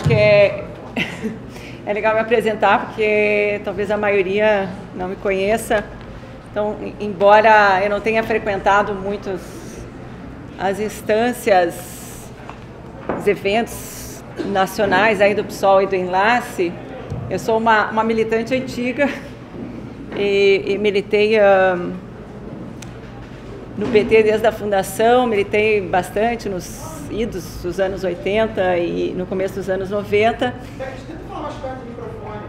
acho que é legal me apresentar, porque talvez a maioria não me conheça. Então, embora eu não tenha frequentado muitas as instâncias, os eventos nacionais aí do PSOL e do Enlace, eu sou uma militante antiga e militei no PT desde a fundação, militei bastante nos idos dos anos 80 e no começo dos anos 90. Tenta falar mais perto do microfone.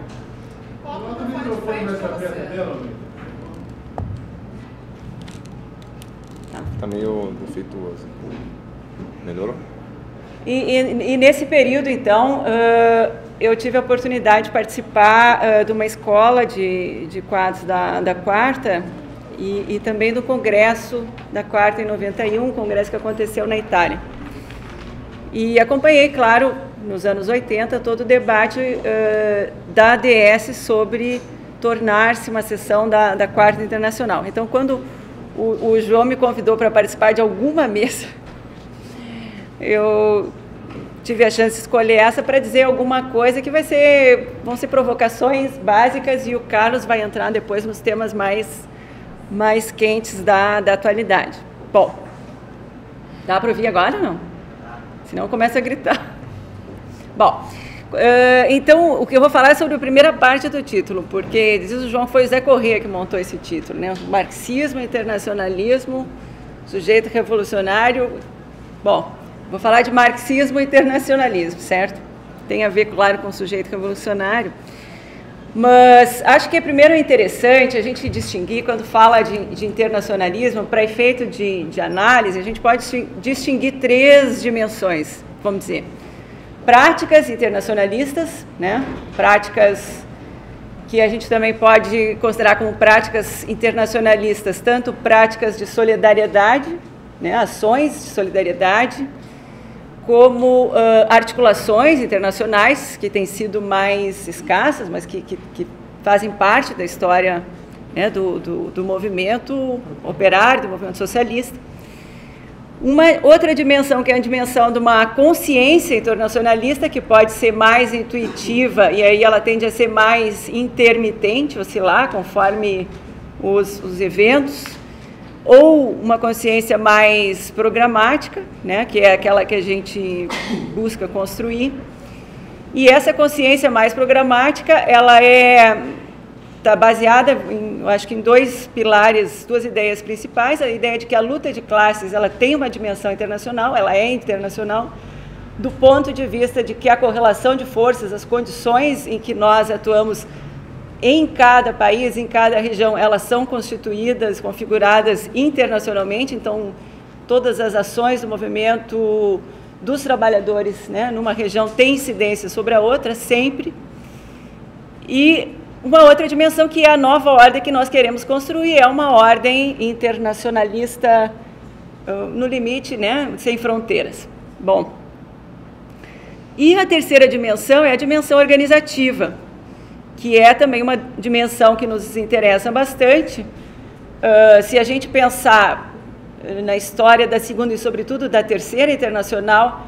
Bota o microfone mais perto dela, amigo. Tá meio defeituoso. Melhorou? E nesse período, então, eu tive a oportunidade de participar de uma escola de quadros da Quarta e também do congresso da Quarta em 91, congresso que aconteceu na Itália. E acompanhei, claro, nos anos 80, todo o debate da ADS sobre tornar-se uma seção da Quarta Internacional. Então, quando o João me convidou para participar de alguma mesa, eu tive a chance de escolher essa para dizer alguma coisa que vão ser provocações básicas, e o Carlos vai entrar depois nos temas mais quentes da atualidade. Bom, dá para ouvir agora ou não? Senão começa a gritar. Bom, então o que eu vou falar é sobre a primeira parte do título, porque, diz o João, foi o Zé Corrêa que montou esse título, né? Marxismo, internacionalismo, sujeito revolucionário. Bom, vou falar de marxismo e internacionalismo, certo? Tem a ver, claro, com o sujeito revolucionário. Mas acho que primeiro é interessante a gente distinguir, quando fala de internacionalismo, para efeito de análise, a gente pode distinguir três dimensões, vamos dizer. Práticas internacionalistas, né? Práticas que a gente também pode considerar como práticas internacionalistas, tanto práticas de solidariedade, né? Ações de solidariedade, como articulações internacionais, que têm sido mais escassas, mas que fazem parte da história, né, do movimento operário, do movimento socialista. Uma outra dimensão, que é a dimensão de uma consciência internacionalista, que pode ser mais intuitiva, e aí ela tende a ser mais intermitente, oscilar conforme os eventos, ou uma consciência mais programática, né, que é aquela que a gente busca construir. E essa consciência mais programática, ela está baseada, eu acho que em dois pilares, duas ideias principais. A ideia de que a luta de classes ela tem uma dimensão internacional, ela é internacional, do ponto de vista de que a correlação de forças, as condições em que nós atuamos em cada país, em cada região, elas são constituídas, configuradas internacionalmente. Então, todas as ações do movimento dos trabalhadores, né, numa região têm incidência sobre a outra, sempre. E uma outra dimensão, que é a nova ordem que nós queremos construir, é uma ordem internacionalista, no limite, né, sem fronteiras. Bom, e a terceira dimensão é a dimensão organizativa, que é também uma dimensão que nos interessa bastante. Se a gente pensar na história da segunda e, sobretudo, da terceira internacional,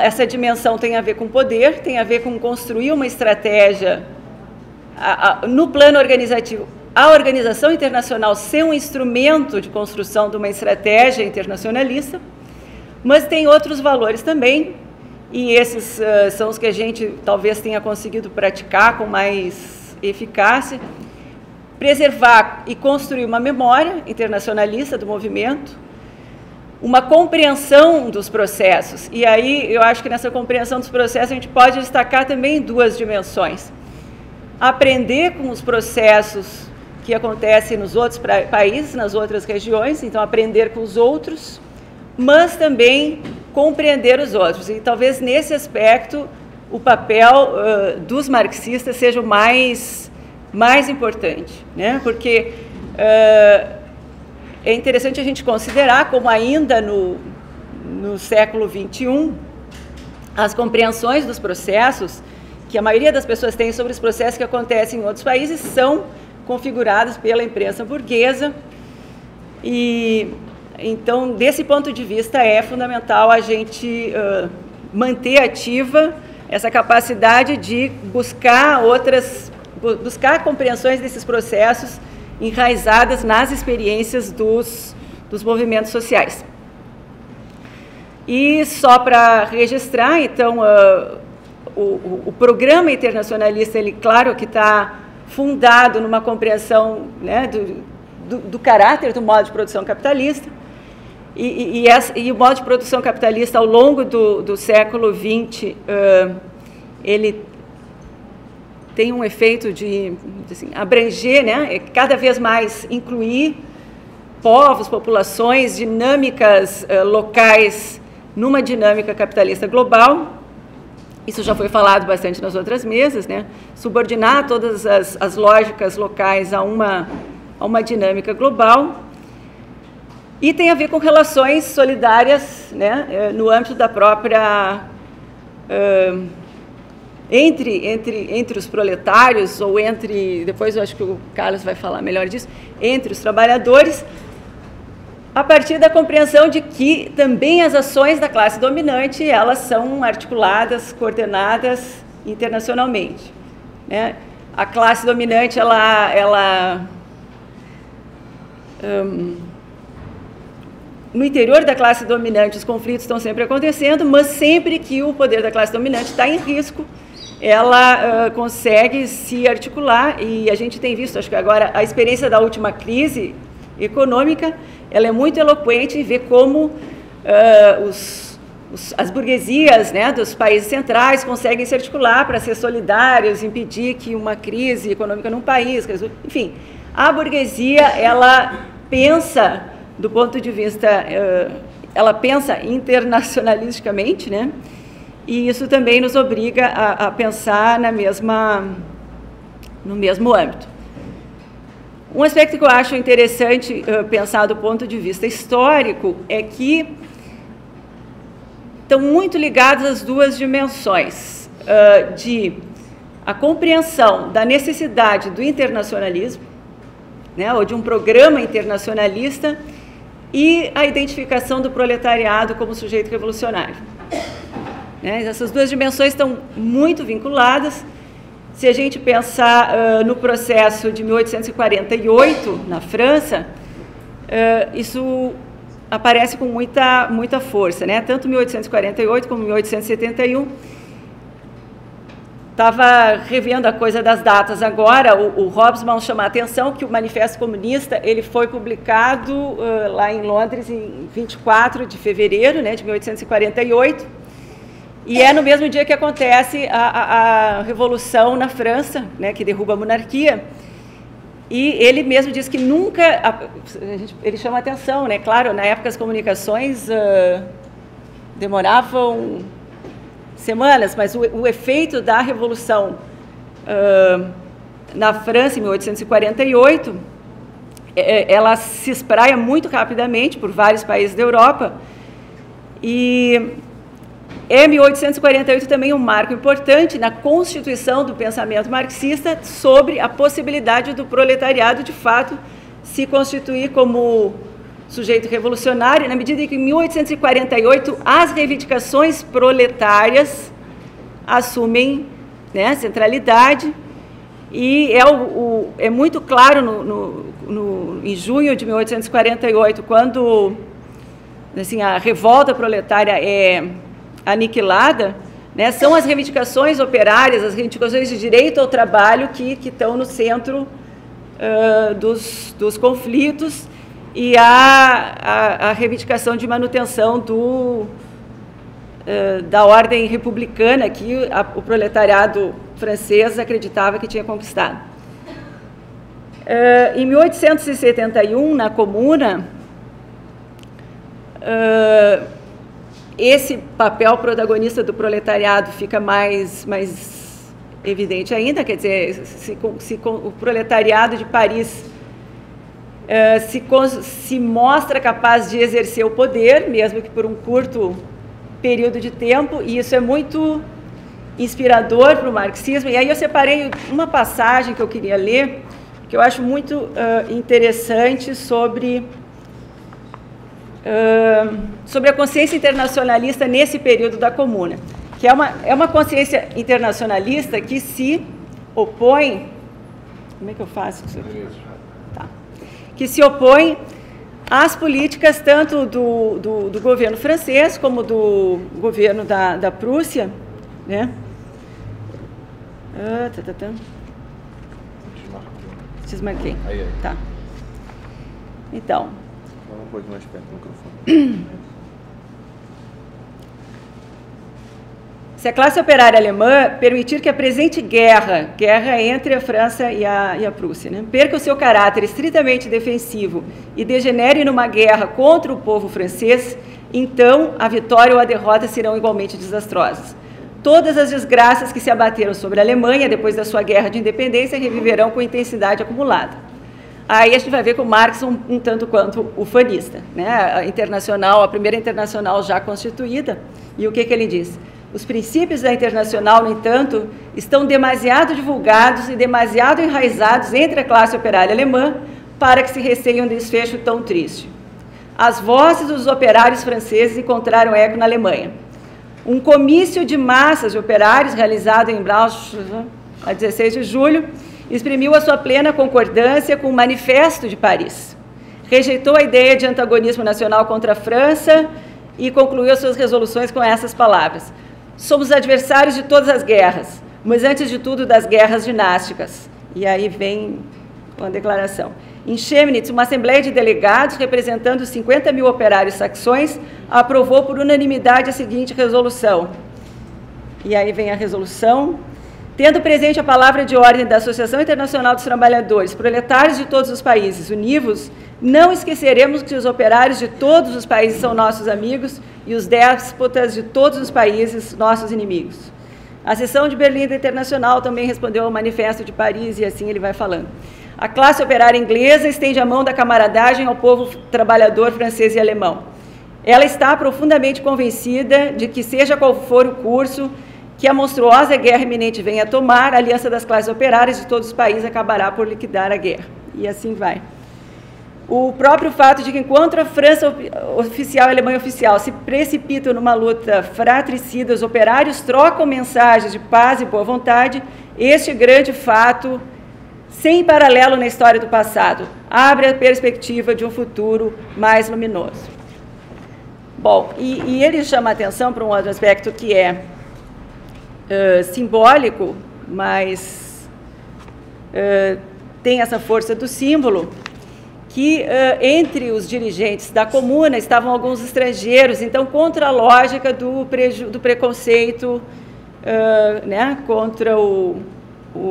essa dimensão tem a ver com poder, tem a ver com construir uma estratégia no plano organizativo. A organização internacional ser um instrumento de construção de uma estratégia internacionalista, mas tem outros valores também, e esses são os que a gente talvez tenha conseguido praticar com mais eficácia: preservar e construir uma memória internacionalista do movimento, uma compreensão dos processos. E aí eu acho que nessa compreensão dos processos a gente pode destacar também duas dimensões: aprender com os processos que acontecem nos outros países, nas outras regiões, então aprender com os outros, mas também compreender os outros. E talvez nesse aspecto o papel dos marxistas seja o mais importante, né? Porque é interessante a gente considerar como ainda no século XXI as compreensões dos processos que a maioria das pessoas tem sobre os processos que acontecem em outros países são configuradas pela imprensa burguesa. E então, desse ponto de vista, é fundamental a gente manter ativa essa capacidade de buscar compreensões desses processos enraizadas nas experiências dos movimentos sociais. E só para registrar, então, o programa internacionalista, ele, claro que está fundado numa compreensão, né, do caráter do modo de produção capitalista, e o modo de produção capitalista, ao longo do século XX, ele tem um efeito de assim, abranger, né, cada vez mais incluir povos, populações, dinâmicas locais numa dinâmica capitalista global. Isso já foi falado bastante nas outras mesas, né? Subordinar todas as lógicas locais a uma dinâmica global. E tem a ver com relações solidárias, né? No âmbito da própria... entre os proletários, ou depois eu acho que o Carlos vai falar melhor disso, entre os trabalhadores, a partir da compreensão de que também as ações da classe dominante, elas são articuladas, coordenadas internacionalmente, né? A classe dominante, no interior da classe dominante, os conflitos estão sempre acontecendo, mas sempre que o poder da classe dominante está em risco, ela consegue se articular, e a gente tem visto, acho que agora, a experiência da última crise econômica, ela é muito eloquente em ver como as burguesias, né, dos países centrais conseguem se articular para ser solidários, impedir que uma crise econômica num país, enfim, a burguesia, ela pensa do ponto de vista, ela pensa internacionalisticamente, né, e isso também nos obriga a pensar no mesmo âmbito. Um aspecto que eu acho interessante pensar do ponto de vista histórico é que estão muito ligadas as duas dimensões de a compreensão da necessidade do internacionalismo, né, ou de um programa internacionalista, e a identificação do proletariado como sujeito revolucionário. Né, essas duas dimensões estão muito vinculadas. Se a gente pensar no processo de 1848, na França, isso aparece com muita força, né? Tanto 1848 como 1871. Estava revendo a coisa das datas agora, o Hobsbawm chama a atenção que o Manifesto Comunista ele foi publicado lá em Londres em 24 de fevereiro, né, de 1848, e é no mesmo dia que acontece a Revolução na França, né, que derruba a monarquia. E ele mesmo diz que nunca... Ele chama a atenção, né? Claro, na época as comunicações demoravam semanas, mas o efeito da Revolução na França, em 1848, ela se espraia muito rapidamente por vários países da Europa. E... 1848 também um marco importante na constituição do pensamento marxista sobre a possibilidade do proletariado, de fato, se constituir como sujeito revolucionário, na medida em que, em 1848, as reivindicações proletárias assumem, né, centralidade, e é muito claro em junho de 1848, quando assim, a revolta proletária é aniquilada, né, são as reivindicações operárias, as reivindicações de direito ao trabalho que estão no centro dos conflitos, e a reivindicação de manutenção da ordem republicana que o proletariado francês acreditava que tinha conquistado. Em 1871, na Comuna, esse papel protagonista do proletariado fica mais evidente ainda, quer dizer, se o proletariado de Paris se mostra capaz de exercer o poder, mesmo que por um curto período de tempo, e isso é muito inspirador para o marxismo. E aí eu separei uma passagem que eu queria ler, que eu acho muito interessante sobre a consciência internacionalista nesse período da Comuna. que é uma consciência internacionalista que se opõe... Como é que eu faço isso aqui? Tá. Que se opõe às políticas tanto do governo francês como do governo da Prússia, né? Desmarquei. Aí. Tá. Então. Fala um pouco mais perto do microfone. Se a classe operária alemã permitir que a presente guerra entre a França e a Prússia, né, perca o seu caráter estritamente defensivo e degenere numa guerra contra o povo francês, então a vitória ou a derrota serão igualmente desastrosas. Todas as desgraças que se abateram sobre a Alemanha depois da sua guerra de independência reviverão com intensidade acumulada. Aí a gente vai ver com o Marx um tanto quanto ufanista, né? A primeira internacional já constituída, e o que ele diz? Os princípios da Internacional, no entanto, estão demasiado divulgados e demasiado enraizados entre a classe operária alemã para que se receie um desfecho tão triste. As vozes dos operários franceses encontraram eco na Alemanha. Um comício de massas de operários realizado em Braunschweig, a 16 de julho, exprimiu a sua plena concordância com o Manifesto de Paris. Rejeitou a ideia de antagonismo nacional contra a França e concluiu as suas resoluções com essas palavras: somos adversários de todas as guerras, mas antes de tudo das guerras dinásticas. E aí vem uma declaração. Em Chemnitz, uma assembleia de delegados, representando 50 mil operários saxões, aprovou por unanimidade a seguinte resolução. E aí vem a resolução. Tendo presente a palavra de ordem da Associação Internacional dos Trabalhadores, proletários de todos os países, univos, não esqueceremos que os operários de todos os países são nossos amigos e os déspotas de todos os países, nossos inimigos. A seção de Berlim da Internacional também respondeu ao Manifesto de Paris, e assim ele vai falando. A classe operária inglesa estende a mão da camaradagem ao povo trabalhador francês e alemão. Ela está profundamente convencida de que, seja qual for o curso que a monstruosa guerra iminente venha a tomar, a aliança das classes operárias de todos os países acabará por liquidar a guerra. E assim vai. O próprio fato de que, enquanto a França oficial e a Alemanha oficial se precipitam numa luta fratricida, os operários trocam mensagens de paz e boa vontade, este grande fato, sem paralelo na história do passado, abre a perspectiva de um futuro mais luminoso. Bom, e ele chama a atenção para um outro aspecto que é simbólico, mas tem essa força do símbolo, que entre os dirigentes da comuna estavam alguns estrangeiros, então contra a lógica do preconceito, né, contra o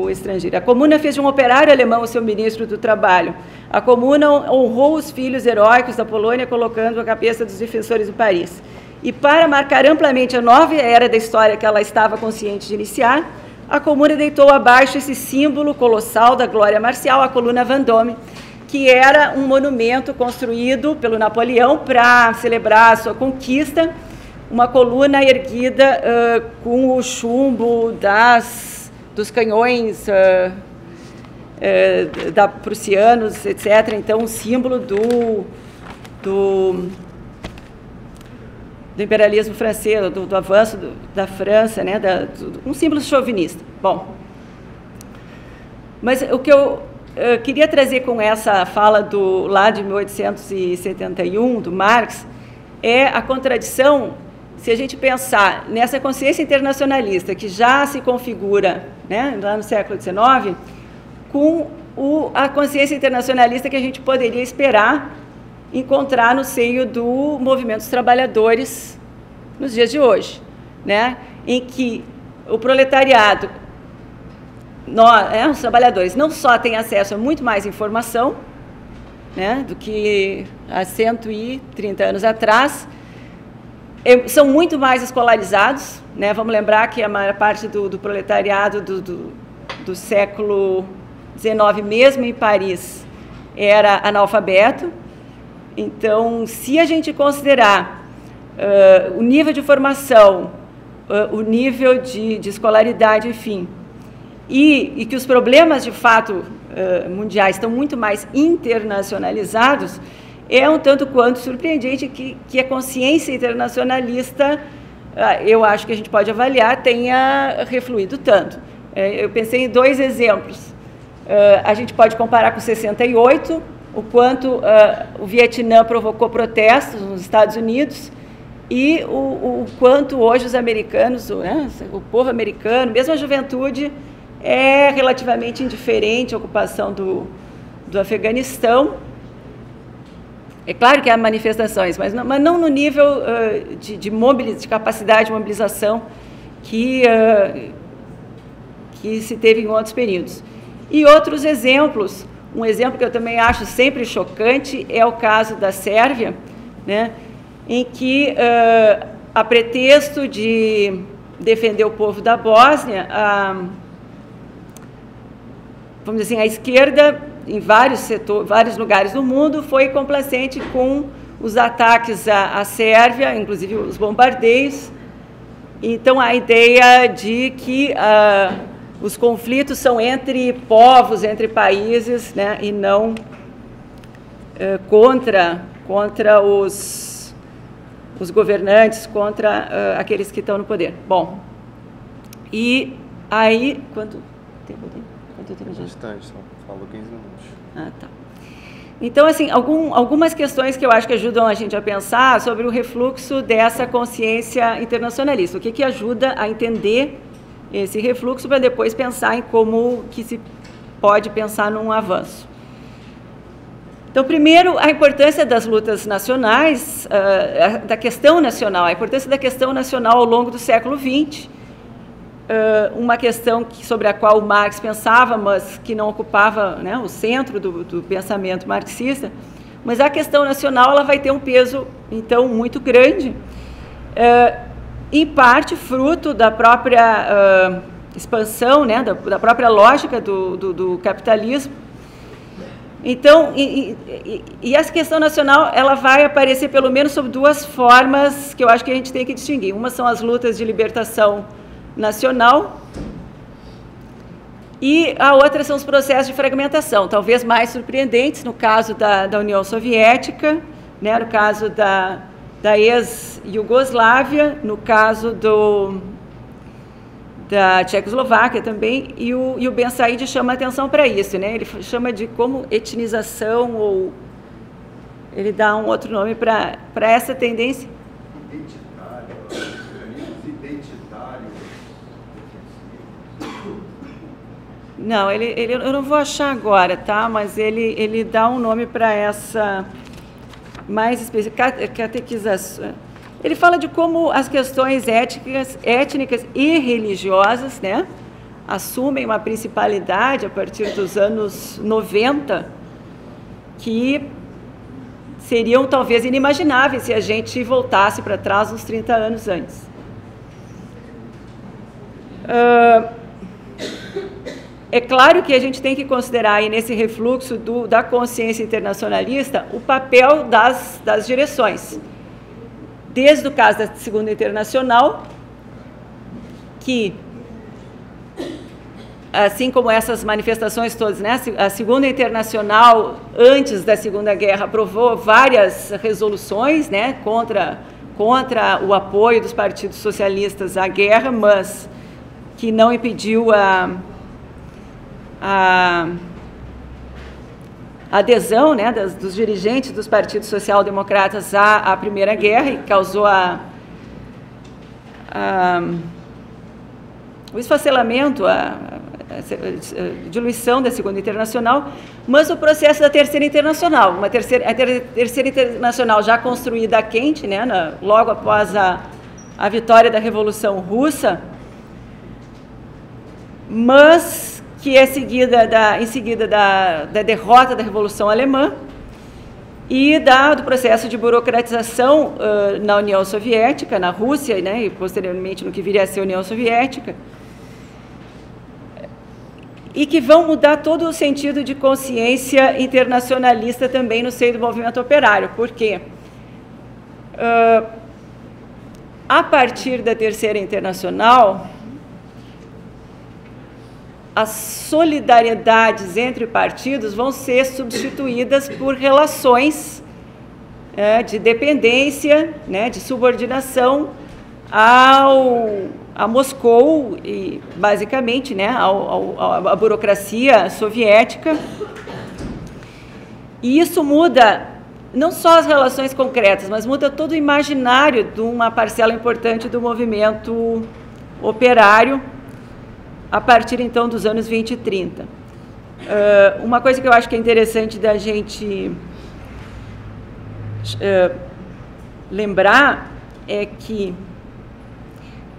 estrangeiro. A comuna fez de um operário alemão o seu ministro do trabalho. A comuna honrou os filhos heróicos da Polônia, colocando a cabeça dos defensores do Paris. E para marcar amplamente a nova era da história que ela estava consciente de iniciar, a comuna deitou abaixo esse símbolo colossal da glória marcial, a coluna Vendôme, que era um monumento construído pelo Napoleão para celebrar a sua conquista, uma coluna erguida com o chumbo dos canhões prussianos, etc. Então, um símbolo do imperialismo francês, do avanço da França, né, um símbolo chauvinista. Bom, mas o que eu queria trazer com essa fala lá de 1871, do Marx, é a contradição, se a gente pensar nessa consciência internacionalista que já se configura, né, lá no século XIX, com a consciência internacionalista que a gente poderia esperar encontrar no seio do movimento dos trabalhadores nos dias de hoje, né, em que o proletariado, os trabalhadores, não só têm acesso a muito mais informação, né, do que há 130 anos atrás, são muito mais escolarizados, né? Vamos lembrar que a maior parte do proletariado do século XIX, mesmo em Paris, era analfabeto. Então, se a gente considerar o nível de formação, o nível de escolaridade, enfim, e que os problemas, de fato, mundiais estão muito mais internacionalizados, é um tanto quanto surpreendente que a consciência internacionalista eu acho que a gente pode avaliar, tenha refluído tanto. Eu pensei em 2 exemplos. A gente pode comparar com 68, o quanto o Vietnã provocou protestos nos Estados Unidos e o quanto hoje os americanos, né, o povo americano, mesmo a juventude, é relativamente indiferente à ocupação do Afeganistão. É claro que há manifestações, mas não no nível de capacidade de mobilização que se teve em outros períodos. E outros exemplos, um exemplo que eu também acho sempre chocante é o caso da Sérvia, né, em que, a pretexto de defender o povo da Bósnia, vamos dizer assim, a esquerda, em vários lugares do mundo, foi complacente com os ataques à Sérvia, inclusive os bombardeios. Então, a ideia de que os conflitos são entre povos, entre países, né, e não contra os governantes, contra aqueles que estão no poder. Bom, e aí... Quanto tempo tem? Bastante, só falou 15 minutos. Ah, tá. Então, assim, algumas questões que eu acho que ajudam a gente a pensar sobre o refluxo dessa consciência internacionalista. O que ajuda a entender esse refluxo para depois pensar em como que se pode pensar num avanço. Então, primeiro, a importância das lutas nacionais, da questão nacional, a importância da questão nacional ao longo do século XX, uma questão sobre a qual o Marx pensava, mas que não ocupava, né, o centro do pensamento marxista, mas a questão nacional ela vai ter um peso, então, muito grande, em parte fruto da própria expansão, né, da própria lógica do capitalismo. Então, e essa questão nacional ela vai aparecer pelo menos sob 2 formas que eu acho que a gente tem que distinguir. Uma são as lutas de libertação nacional e a outra são os processos de fragmentação, talvez mais surpreendentes, no caso da União Soviética, né, no caso da ex-Iugoslávia, no caso da Tchecoslováquia também, e o Ben Said chama a atenção para isso, né? Ele chama de como etnização, ou ele dá um outro nome para essa tendência. Não, eu não vou achar agora, tá? Mas ele dá um nome para essa mais específica, catequização. Ele fala de como as questões étnicas e religiosas, né, assumem uma principalidade a partir dos anos 90, que seriam talvez inimagináveis se a gente voltasse para trás uns 30 anos antes. É claro que a gente tem que considerar aí nesse refluxo da consciência internacionalista o papel das direções. Desde o caso da Segunda Internacional, que, assim como essas manifestações todas, né, a Segunda Internacional, antes da Segunda Guerra, aprovou várias resoluções, né, contra o apoio dos partidos socialistas à guerra, mas que não impediu a adesão, né, dos dirigentes dos partidos social-democratas à Primeira Guerra, e causou o esfacelamento, a diluição da Segunda Internacional, mas o processo da Terceira Internacional, a Terceira Internacional já construída a quente, né, logo após a vitória da Revolução Russa, mas que é em seguida da derrota da Revolução Alemã e do processo de burocratização na União Soviética, na Rússia, né, e posteriormente no que viria a ser a União Soviética, e que vão mudar todo o sentido de consciência internacionalista também no seio do movimento operário. Por quê? A partir da Terceira Internacional, as solidariedades entre partidos vão ser substituídas por relações de dependência, né, de subordinação a Moscou e, basicamente, né, a burocracia soviética. E isso muda não só as relações concretas, mas muda todo o imaginário de uma parcela importante do movimento operário a partir, então, dos anos 20 e 30. Uma coisa que eu acho que é interessante da gente lembrar é que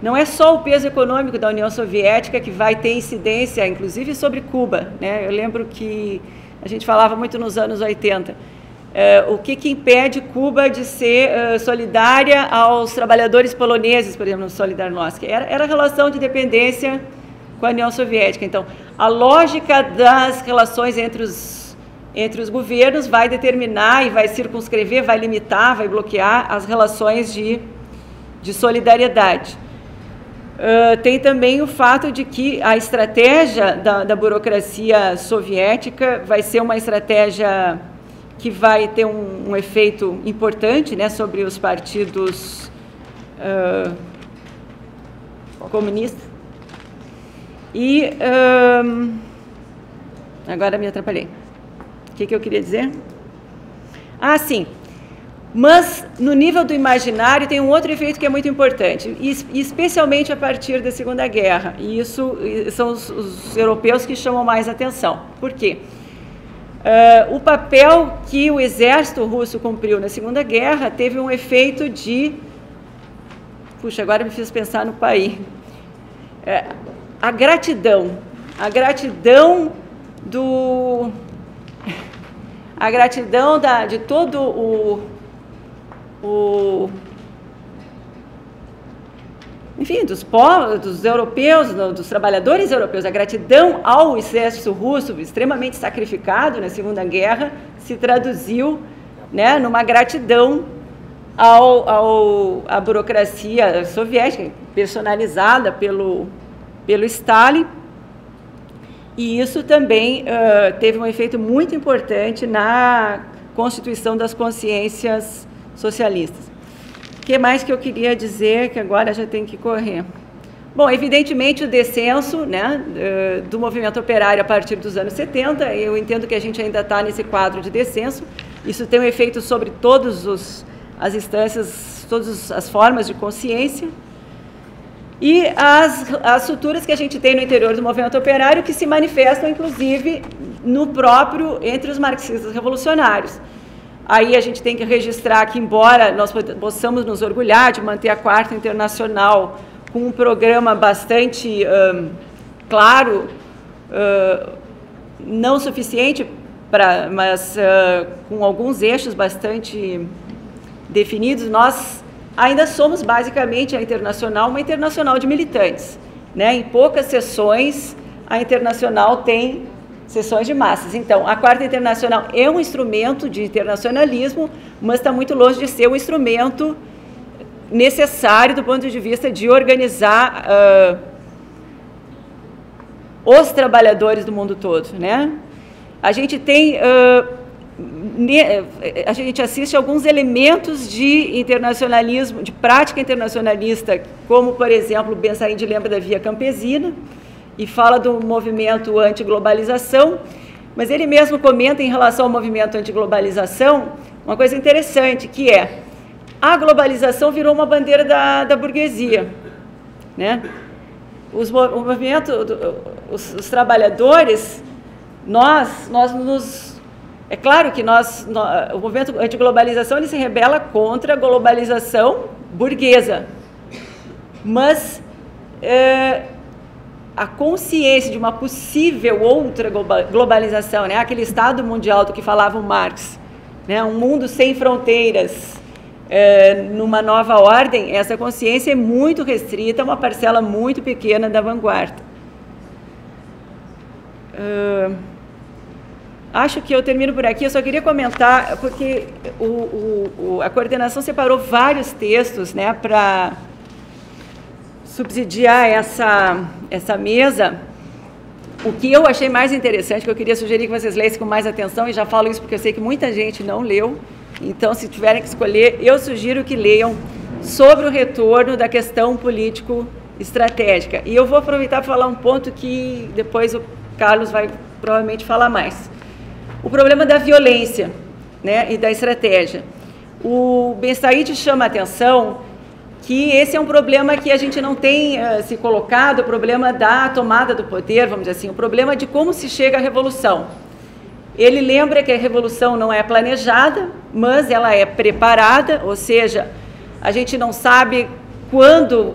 não é só o peso econômico da União Soviética que vai ter incidência, inclusive, sobre Cuba, né? Eu lembro que a gente falava muito nos anos 80. O que impede Cuba de ser solidária aos trabalhadores poloneses, por exemplo, no Solidarnosc? Era a relação de dependência com a União Soviética. Então, a lógica das relações entre os governos vai determinar e vai circunscrever, vai limitar, vai bloquear as relações de solidariedade. Tem também o fato de que a estratégia da burocracia soviética vai ser uma estratégia que vai ter um efeito importante, né, sobre os partidos comunistas. E agora me atrapalhei. O que eu queria dizer? Ah, sim. Mas, no nível do imaginário, tem um outro efeito que é muito importante, e especialmente a partir da Segunda Guerra. E isso são os europeus que chamam mais atenção. Por quê? O papel que o exército russo cumpriu na Segunda Guerra teve um efeito de... Puxa, agora me fiz pensar no país. A gratidão de todo enfim, dos europeus, dos trabalhadores europeus, a gratidão ao exército russo, extremamente sacrificado na Segunda Guerra, se traduziu, né, numa gratidão à burocracia soviética, personalizada pelo Stalin, e isso também teve um efeito muito importante na constituição das consciências socialistas. O que mais que eu queria dizer, que agora já tem que correr? Bom, evidentemente o descenso, né, do movimento operário a partir dos anos 70, eu entendo que a gente ainda está nesse quadro de descenso, isso tem um efeito sobre todas as instâncias, todas as formas de consciência, e as estruturas que a gente tem no interior do movimento operário que se manifestam, inclusive, entre os marxistas revolucionários. Aí a gente tem que registrar que, embora nós possamos nos orgulhar de manter a Quarta Internacional com um programa bastante claro, não suficiente, mas com alguns eixos bastante definidos, nós ainda somos basicamente a Internacional, uma internacional de militantes, né? Em poucas sessões a Internacional tem sessões de massas. Então, a Quarta Internacional é um instrumento de internacionalismo, mas está muito longe de ser um instrumento necessário do ponto de vista de organizar os trabalhadores do mundo todo, né? A gente tem... a gente assiste a alguns elementos de internacionalismo, de prática internacionalista, como, por exemplo, o Ben Said lembra da Via Campesina, e fala do movimento anti-globalização, mas ele mesmo comenta em relação ao movimento anti-globalização uma coisa interessante, que é a globalização virou uma bandeira da burguesia, né? Os trabalhadores, é claro que o movimento anti-globalização ele se rebela contra a globalização burguesa, mas a consciência de uma possível outra globalização, né? Aquele Estado mundial do que falava o Marx, né? Um mundo sem fronteiras, numa nova ordem, essa consciência é muito restrita a uma parcela muito pequena da vanguarda. Acho que eu termino por aqui. Eu só queria comentar, porque a coordenação separou vários textos, né, para subsidiar essa mesa. O que eu achei mais interessante, que eu queria sugerir que vocês lessem com mais atenção, e já falo isso porque eu sei que muita gente não leu, então, se tiverem que escolher, eu sugiro que leiam sobre o retorno da questão político-estratégica. E eu vou aproveitar para falar um ponto que depois o Carlos vai provavelmente falar mais. O problema da violência, né, e da estratégia. O Ben Said chama a atenção que esse é um problema que a gente não tem se colocado, o problema da tomada do poder, vamos dizer assim, o problema de como se chega à revolução. Ele lembra que a revolução não é planejada, mas ela é preparada, ou seja, a gente não sabe quando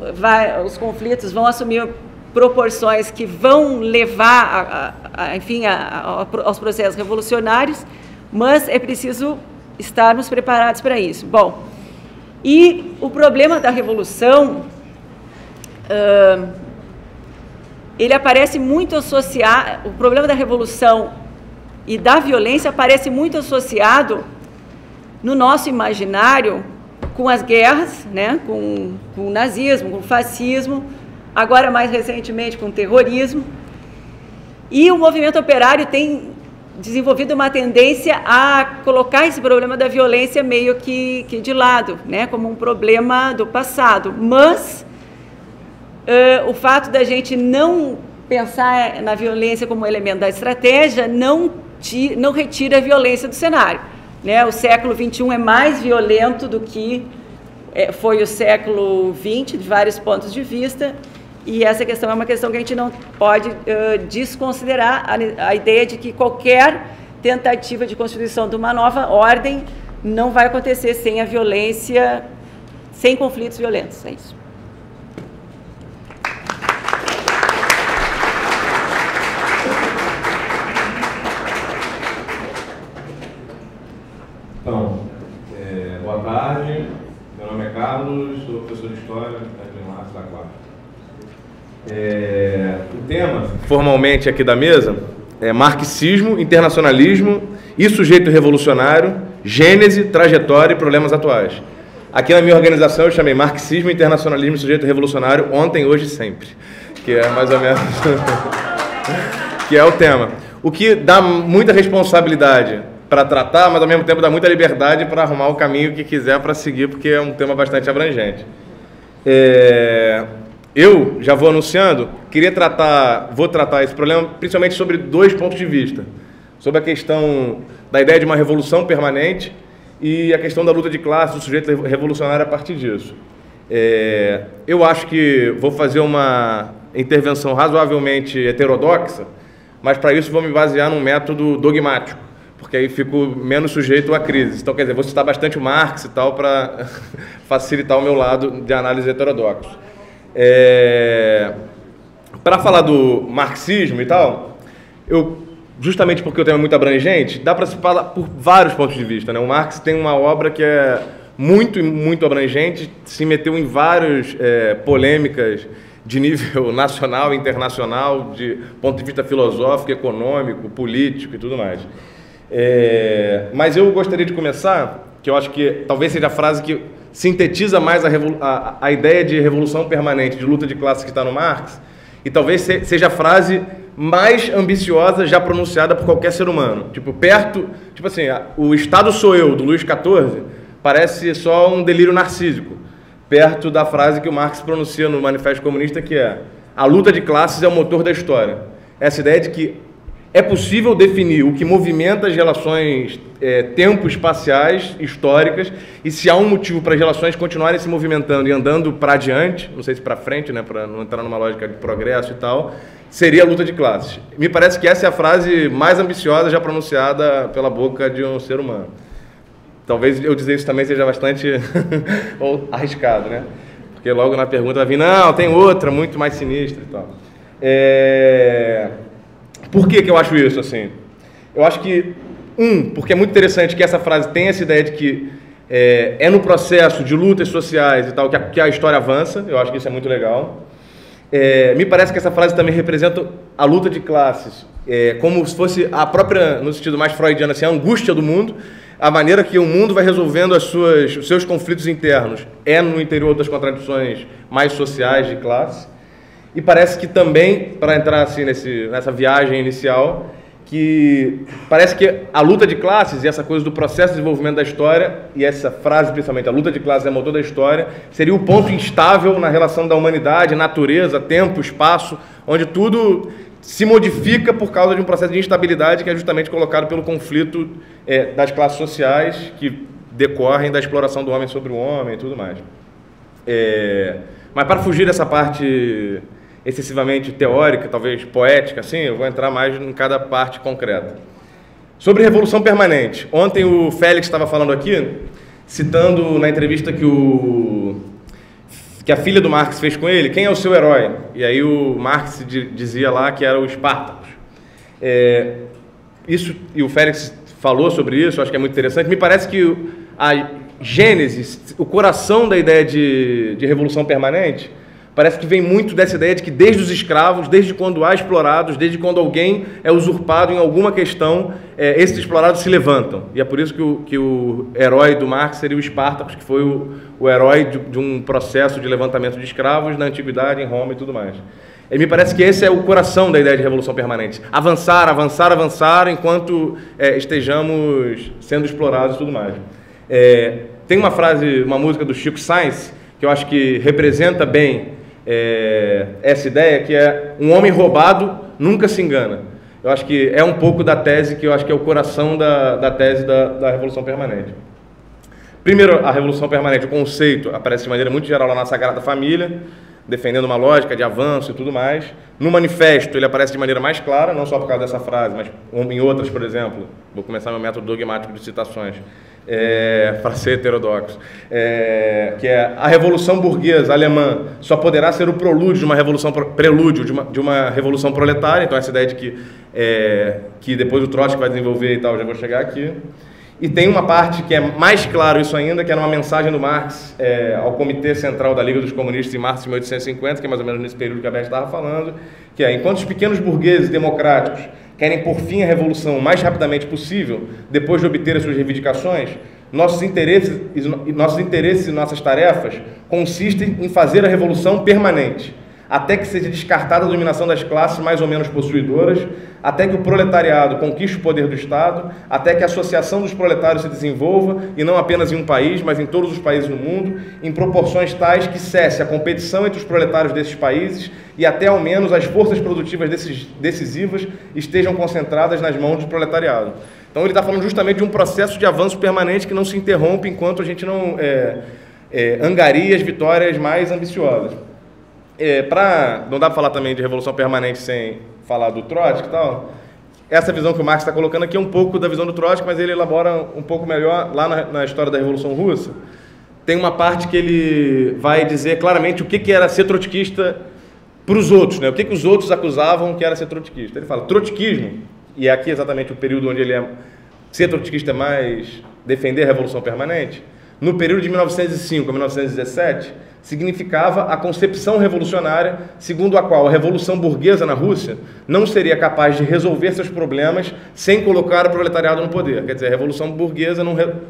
os conflitos vão assumir proporções que vão levar, enfim, aos processos revolucionários, mas é preciso estarmos preparados para isso. Bom, e o problema da revolução, ele aparece muito associado, o problema da revolução e da violência aparece muito associado no nosso imaginário com as guerras, né, com o nazismo, com o fascismo, agora mais recentemente com o terrorismo. E o movimento operário tem desenvolvido uma tendência a colocar esse problema da violência meio que de lado, né, como um problema do passado. Mas o fato da gente não pensar na violência como elemento da estratégia não retira a violência do cenário, né? O século XXI é mais violento do que foi o século XX, de vários pontos de vista, e essa questão é uma questão que a gente não pode desconsiderar a ideia de que qualquer tentativa de constituição de uma nova ordem não vai acontecer sem a violência, sem conflitos violentos. É isso. Então, boa tarde, meu nome é Carlos, sou professor de História da Marcos da Quarta. O tema, formalmente aqui da mesa, é Marxismo, Internacionalismo e Sujeito Revolucionário, Gênese, Trajetória e Problemas Atuais. Aqui na minha organização eu chamei Marxismo, Internacionalismo e Sujeito Revolucionário ontem, hoje e sempre, que é mais ou menos que é o tema. O que dá muita responsabilidade para tratar, mas ao mesmo tempo dá muita liberdade para arrumar o caminho que quiser para seguir, porque é um tema bastante abrangente. Eu já vou anunciando, vou tratar esse problema principalmente sobre dois pontos de vista, sobre a questão da ideia de uma revolução permanente e a questão da luta de classe, do sujeito revolucionário a partir disso. Eu acho que vou fazer uma intervenção razoavelmente heterodoxa, mas para isso vou me basear num método dogmático, porque aí fico menos sujeito a crises. Então, quer dizer, vou citar bastante o Marx e tal para facilitar o meu lado de análise heterodoxa. Para falar do marxismo e tal, justamente porque o tema é muito abrangente, dá para se falar por vários pontos de vista, né? O Marx tem uma obra que é muito abrangente, se meteu em várias polêmicas de nível nacional, internacional, de ponto de vista filosófico, econômico, político e tudo mais. Mas eu gostaria de começar, que eu acho que talvez seja a frase que sintetiza mais a ideia de revolução permanente, de luta de classe que está no Marx, e talvez seja a frase mais ambiciosa já pronunciada por qualquer ser humano. Tipo assim, o Estado sou eu, do Luís XIV, parece só um delírio narcísico, perto da frase que o Marx pronuncia no Manifesto Comunista, que é: a luta de classes é o motor da história. Essa ideia de que é possível definir o que movimenta as relações tempo-espaciais, históricas, e se há um motivo para as relações continuarem se movimentando e andando para adiante, não sei se para frente, né, para não entrar numa lógica de progresso e tal, seria a luta de classes. Me parece que essa é a frase mais ambiciosa já pronunciada pela boca de um ser humano. Talvez eu dizer isso também seja bastante arriscado, né? Porque logo na pergunta vai vir, não, tem outra, muito mais sinistra e tal. Por que eu acho isso, assim? Eu acho que, porque é muito interessante que essa frase tem essa ideia de que é no processo de lutas sociais e tal que a história avança. Eu acho que isso é muito legal. Me parece que essa frase também representa a luta de classes, como se fosse a própria, no sentido mais freudiano, assim, a angústia do mundo, a maneira que o mundo vai resolvendo os seus conflitos internos no interior das contradições mais sociais de classe. E parece que também, para entrar assim nessa viagem inicial, que parece que a luta de classes e essa coisa do processo de desenvolvimento da história, e essa frase principalmente, a luta de classes é o motor da história, seria o ponto instável na relação da humanidade, natureza, tempo, espaço, onde tudo se modifica por causa de um processo de instabilidade que é justamente colocado pelo conflito das classes sociais que decorrem da exploração do homem sobre o homem e tudo mais. Mas para fugir dessa parte excessivamente teórica, talvez poética, assim, eu vou entrar mais em cada parte concreta. Sobre revolução permanente. Ontem o Félix estava falando aqui, citando na entrevista que a filha do Marx fez com ele, quem é o seu herói? E aí o Marx dizia lá que era o Espartacus. Isso, e o Félix falou sobre isso, acho que é muito interessante. Me parece que a gênese, o coração da ideia de revolução permanente, parece que vem muito dessa ideia de que desde os escravos, desde quando há explorados, desde quando alguém é usurpado em alguma questão, esses explorados se levantam. E é por isso que o herói do Marx seria o Espartacus, que foi o herói de um processo de levantamento de escravos na antiguidade, em Roma e tudo mais. E me parece que esse é o coração da ideia de revolução permanente. Avançar, avançar, avançar, enquanto estejamos sendo explorados e tudo mais. Tem uma frase, uma música do Chico Sainz, que eu acho que representa bem essa ideia, que é: um homem roubado nunca se engana. Eu acho que é um pouco da tese, que eu acho que é o coração da tese da Revolução Permanente. Primeiro, a Revolução Permanente, o conceito, aparece de maneira muito geral lá na Sagrada Família, defendendo uma lógica de avanço e tudo mais. No manifesto, ele aparece de maneira mais clara, não só por causa dessa frase, mas em outras, por exemplo. Vou começar meu método dogmático de citações. Para ser heterodoxo, que é: a revolução burguesa alemã só poderá ser o prelúdio de uma revolução proletária. Então essa ideia de que depois o Trotsky vai desenvolver e tal, já vou chegar aqui. E tem uma parte que é mais claro isso ainda, que é numa mensagem do Marx ao Comitê Central da Liga dos Comunistas em março de 1850, que é mais ou menos nesse período que a Beth estava falando, que é: enquanto os pequenos burgueses democráticos querem por fim a revolução o mais rapidamente possível, depois de obter as suas reivindicações, nossos interesses e nossas tarefas consistem em fazer a revolução permanente, até que seja descartada a dominação das classes mais ou menos possuidoras, até que o proletariado conquiste o poder do Estado, até que a associação dos proletários se desenvolva, e não apenas em um país, mas em todos os países do mundo, em proporções tais que cesse a competição entre os proletários desses países e até ao menos as forças produtivas decisivas estejam concentradas nas mãos do proletariado. Então ele está falando justamente de um processo de avanço permanente que não se interrompe enquanto a gente não angaria as vitórias mais ambiciosas. Não dá para falar também de revolução permanente sem falar do Trotsky e tal. Essa visão que o Marx está colocando aqui é um pouco da visão do Trotsky, mas ele elabora um pouco melhor lá na história da Revolução Russa. Tem uma parte que ele vai dizer claramente o que era ser trotskista para os outros, né? O que os outros acusavam que era ser trotskista. Ele fala: trotskismo, e é aqui exatamente o período onde ele ser trotskista é mais defender a Revolução Permanente, no período de 1905 a 1917, significava a concepção revolucionária segundo a qual a revolução burguesa na Rússia não seria capaz de resolver seus problemas sem colocar o proletariado no poder. Quer dizer, a revolução burguesa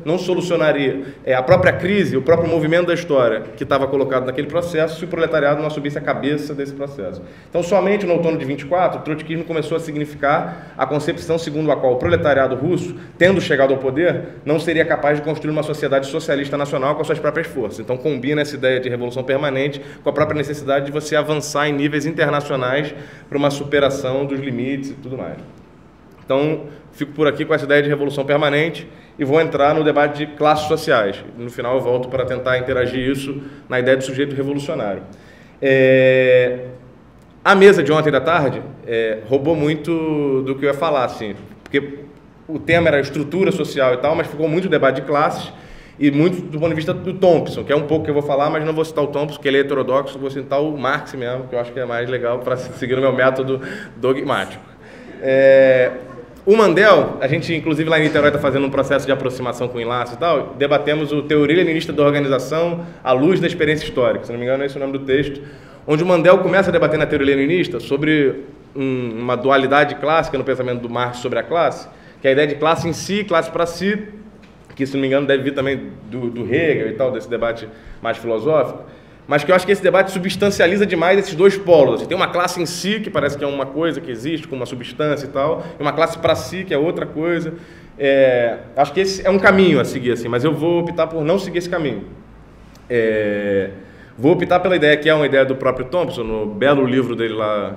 não solucionaria a própria crise, o próprio movimento da história que estava colocado naquele processo se o proletariado não assumisse a cabeça desse processo. Então, somente no outono de 24, o trotskismo começou a significar a concepção segundo a qual o proletariado russo, tendo chegado ao poder, não seria capaz de construir uma sociedade socialista nacional com as suas próprias forças. Então, combina essa ideia de revolução permanente com a própria necessidade de você avançar em níveis internacionais para uma superação dos limites e tudo mais. Então, fico por aqui com essa ideia de revolução permanente e vou entrar no debate de classes sociais. No final eu volto para tentar interagir isso na ideia do sujeito revolucionário. A mesa de ontem da tarde roubou muito do que eu ia falar, assim, porque o tema era estrutura social e tal, mas ficou muito debate de classes e muito do ponto de vista do Thompson, que é um pouco que eu vou falar, mas não vou citar o Thompson, porque ele é heterodoxo, vou citar o Marx mesmo, que eu acho que é mais legal para seguir o meu método dogmático. O Mandel, a gente inclusive lá em Niterói está fazendo um processo de aproximação com o Enlace e tal, debatemos o Teoria Leninista da Organização à luz da experiência histórica, se não me engano é esse o nome do texto, onde o Mandel começa a debater na Teoria Leninista sobre uma dualidade clássica no pensamento do Marx sobre a classe, que é a ideia de classe em si, classe para si, que, se não me engano, deve vir também do Hegel e tal, desse debate mais filosófico, mas que eu acho que esse debate substancializa demais esses dois polos. Assim, tem uma classe em si, que parece que é uma coisa que existe, com uma substância e tal, e uma classe para si, que é outra coisa. Acho que esse é um caminho a seguir, assim, mas eu vou optar por não seguir esse caminho. Vou optar pela ideia, que é uma ideia do próprio Thompson, no belo livro dele lá,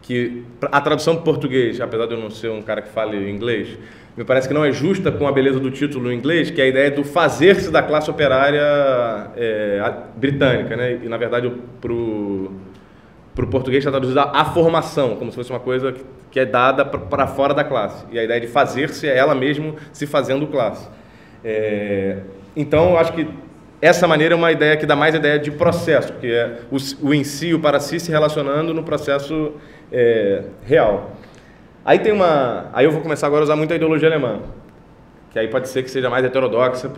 que a tradução para português, apesar de eu não ser um cara que fale inglês, me parece que não é justa com a beleza do título em inglês, que é a ideia do fazer-se da classe operária britânica, né? E, na verdade, para o português está traduzido a formação, como se fosse uma coisa que é dada para fora da classe. E a ideia de fazer-se é ela mesma se fazendo classe. Então, eu acho que essa maneira é uma ideia que dá mais ideia de processo, que é o em si, o para si se relacionando no processo real. Aí eu vou começar agora a usar muito a ideologia alemã, que aí pode ser que seja mais heterodoxa,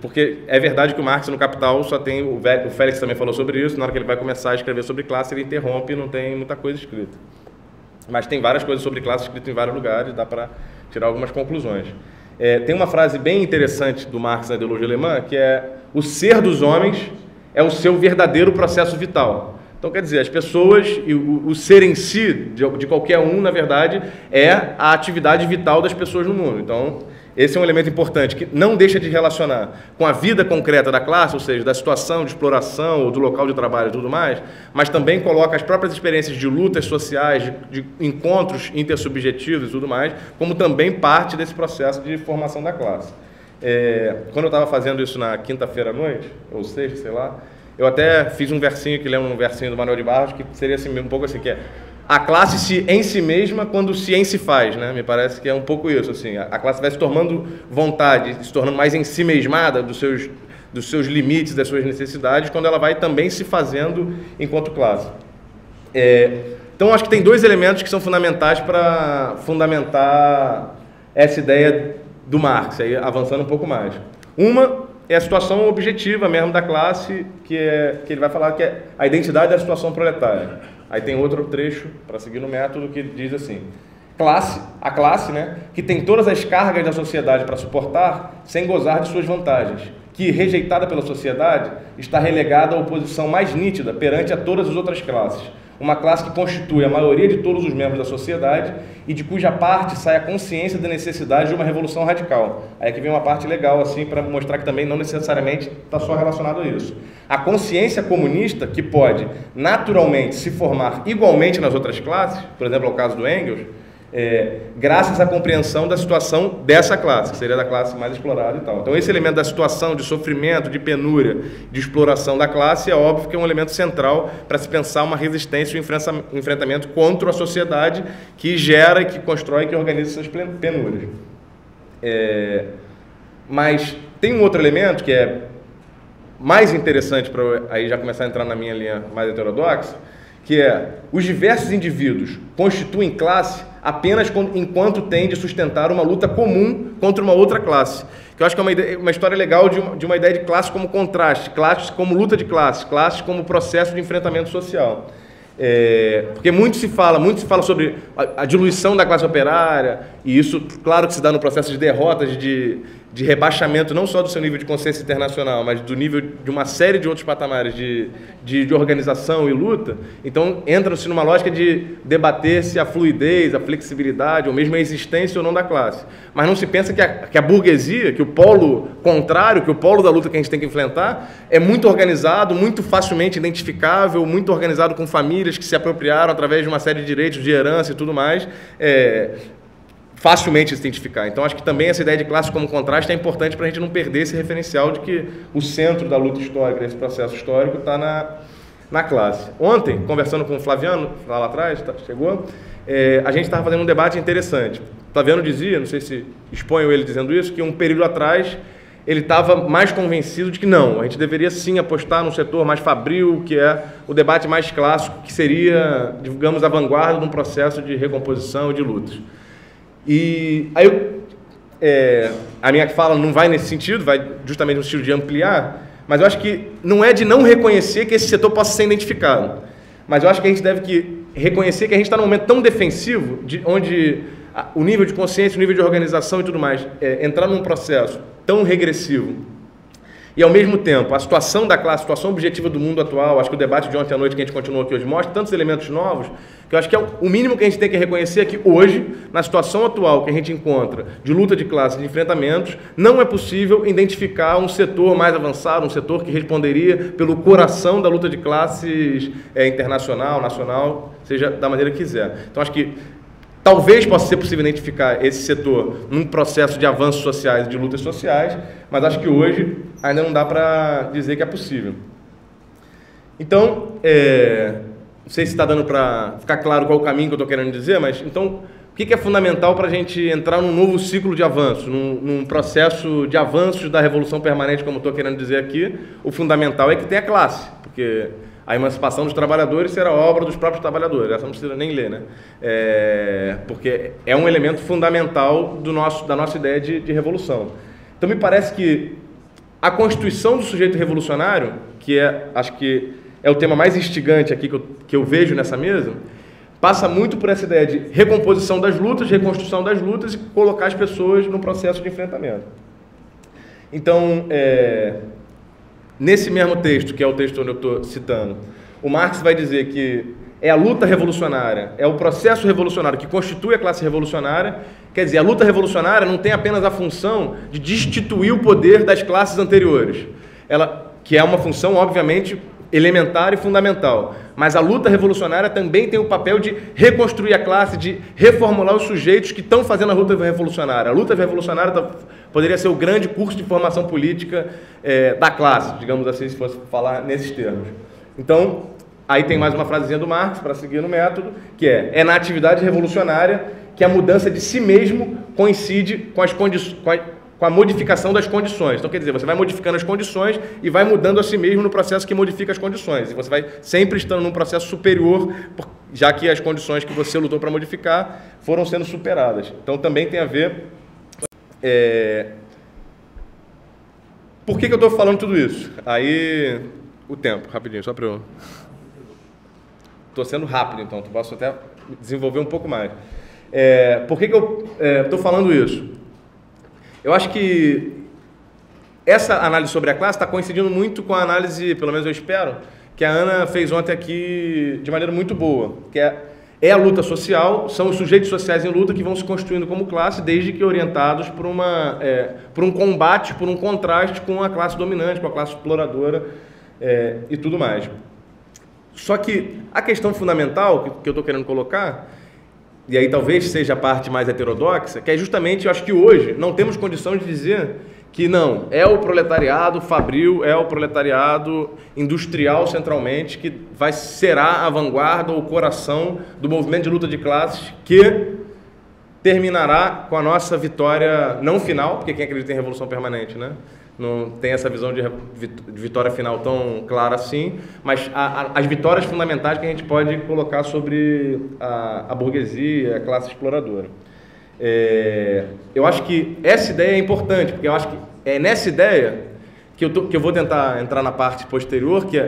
porque é verdade que o Marx no Capital só tem, o Félix também falou sobre isso, na hora que ele vai começar a escrever sobre classe, ele interrompe e não tem muita coisa escrita. Mas tem várias coisas sobre classe escritas em vários lugares, dá para tirar algumas conclusões. Tem uma frase bem interessante do Marx na ideologia alemã, que é: o ser dos homens é o seu verdadeiro processo vital. Então, quer dizer, as pessoas e o ser em si, de qualquer um, na verdade, é a atividade vital das pessoas no mundo. Então, esse é um elemento importante, que não deixa de relacionar com a vida concreta da classe, ou seja, da situação de exploração ou do local de trabalho e tudo mais, mas também coloca as próprias experiências de lutas sociais, de encontros intersubjetivos e tudo mais, como também parte desse processo de formação da classe. Quando eu estava fazendo isso na quinta-feira à noite, ou sexta, sei lá, eu até fiz um versinho que lembra um versinho do Manuel de Barros, que seria assim, um pouco assim, que é: a classe se em si mesma quando se em si faz, né? Me parece que é um pouco isso, assim, a classe vai se tornando vontade, se tornando mais em si mesmada dos seus limites, das suas necessidades, quando ela vai também se fazendo enquanto classe. Então, acho que tem dois elementos que são fundamentais para fundamentar essa ideia do Marx, aí avançando um pouco mais. Uma é a situação objetiva mesmo da classe, que ele vai falar que é a identidade da situação proletária. Aí tem outro trecho, para seguir no método, que diz assim: a classe, né, que tem todas as cargas da sociedade para suportar, sem gozar de suas vantagens, que, rejeitada pela sociedade, está relegada à oposição mais nítida perante a todas as outras classes. Uma classe que constitui a maioria de todos os membros da sociedade e de cuja parte sai a consciência da necessidade de uma revolução radical. Aí aqui vem uma parte legal, assim, para mostrar que também não necessariamente está só relacionado a isso. A consciência comunista, que pode naturalmente se formar igualmente nas outras classes, por exemplo, é o caso do Engels, graças à compreensão da situação dessa classe, que seria da classe mais explorada e tal. Então, esse elemento da situação, de sofrimento, de penúria, de exploração da classe, é óbvio que é um elemento central para se pensar uma resistência e um enfrentamento contra a sociedade que gera, que constrói e que organiza essas penúrias. Mas tem um outro elemento que é mais interessante para aí já começar a entrar na minha linha mais heterodoxa, que é: os diversos indivíduos constituem classe apenas enquanto têm de sustentar uma luta comum contra uma outra classe. Que eu acho que é uma história legal de uma ideia de classe como contraste, classe como luta de classe como processo de enfrentamento social. Porque muito se fala sobre a diluição da classe operária, e isso, claro que se dá no processo de derrotas, de rebaixamento não só do seu nível de consciência internacional, mas do nível de uma série de outros patamares de organização e luta. Então, entra-se numa lógica de debater se a fluidez, a flexibilidade, ou mesmo a existência ou não da classe. Mas não se pensa que a burguesia, que o polo contrário, que o polo da luta que a gente tem que enfrentar, é muito organizado, muito facilmente identificável, muito organizado com famílias que se apropriaram através de uma série de direitos de herança e tudo mais, facilmente se identificar. Então, acho que também essa ideia de classe como contraste é importante para a gente não perder esse referencial de que o centro da luta histórica, desse processo histórico, está na classe. Ontem, conversando com o Flaviano, lá atrás, chegou, a gente estava fazendo um debate interessante. O Flaviano dizia, não sei se exponho ele dizendo isso, que um período atrás ele estava mais convencido de que não, a gente deveria sim apostar num setor mais fabril, que é o debate mais clássico, que seria, digamos, a vanguarda de um processo de recomposição e de lutas. E aí a minha fala não vai nesse sentido, vai justamente no sentido de ampliar, mas eu acho que não é de não reconhecer que esse setor possa ser identificado, mas eu acho que a gente deve reconhecer que a gente está num momento tão defensivo, onde o nível de consciência, o nível de organização e tudo mais, entrar num processo tão regressivo, e, ao mesmo tempo, a situação da classe, a situação objetiva do mundo atual, acho que o debate de ontem à noite que a gente continuou aqui hoje mostra tantos elementos novos, que eu acho que é o mínimo que a gente tem que reconhecer é que hoje, na situação atual que a gente encontra de luta de classe, de enfrentamentos, não é possível identificar um setor mais avançado, um setor que responderia pelo coração da luta de classes internacional, nacional, seja da maneira que quiser. Então, acho que talvez possa ser possível identificar esse setor num processo de avanços sociais, de lutas sociais, mas acho que hoje ainda não dá para dizer que é possível. Então, não sei se está dando para ficar claro qual o caminho que eu estou querendo dizer, mas então, o que é fundamental para a gente entrar num novo ciclo de avanços, num processo de avanços da revolução permanente, como eu estou querendo dizer aqui? O fundamental é que tenha classe, porque a emancipação dos trabalhadores será obra dos próprios trabalhadores, essa não precisa nem ler, né? Porque é um elemento fundamental da nossa ideia de revolução. Então, me parece que a constituição do sujeito revolucionário, que acho que é o tema mais instigante aqui que eu vejo nessa mesa, passa muito por essa ideia de recomposição das lutas, reconstrução das lutas e colocar as pessoas num processo de enfrentamento. Então, nesse mesmo texto, que é o texto onde eu estou citando, o Marx vai dizer que é a luta revolucionária, é o processo revolucionário que constitui a classe revolucionária. Quer dizer, a luta revolucionária não tem apenas a função de destituir o poder das classes anteriores, que é uma função, obviamente, elementar e fundamental. Mas a luta revolucionária também tem o papel de reconstruir a classe, de reformular os sujeitos que estão fazendo a luta revolucionária. A luta revolucionária poderia ser o grande curso de formação política da classe, digamos assim, se fosse falar nesses termos. Então, aí tem mais uma frasezinha do Marx, para seguir no método, que é na atividade revolucionária que a mudança de si mesmo coincide com a modificação das condições. Então, quer dizer, você vai modificando as condições e vai mudando a si mesmo no processo que modifica as condições. E você vai sempre estando num processo superior, já que as condições que você lutou para modificar foram sendo superadas. Então, também tem a ver... Por que eu estou falando tudo isso? Aí, o tempo, rapidinho, só para eu... Estou sendo rápido, então, posso até desenvolver um pouco mais. Por que eu estou falando isso? Eu acho que essa análise sobre a classe está coincidindo muito com a análise, pelo menos eu espero, que a Ana fez ontem aqui de maneira muito boa, que é a luta social, são os sujeitos sociais em luta que vão se constituindo como classe, desde que orientados por um combate, por um contraste com a classe dominante, com a classe exploradora e tudo mais. Só que a questão fundamental que eu estou querendo colocar, e aí talvez seja a parte mais heterodoxa, que é justamente, eu acho que hoje não temos condição de dizer que não, é o proletariado fabril, é o proletariado industrial centralmente que será a vanguarda ou o coração do movimento de luta de classes que terminará com a nossa vitória não final, porque quem acredita em revolução permanente, né? Não tem essa visão de vitória final tão clara assim, mas as vitórias fundamentais que a gente pode colocar sobre a burguesia, a classe exploradora. Eu acho que essa ideia é importante, porque eu acho que é nessa ideia que eu vou tentar entrar na parte posterior, que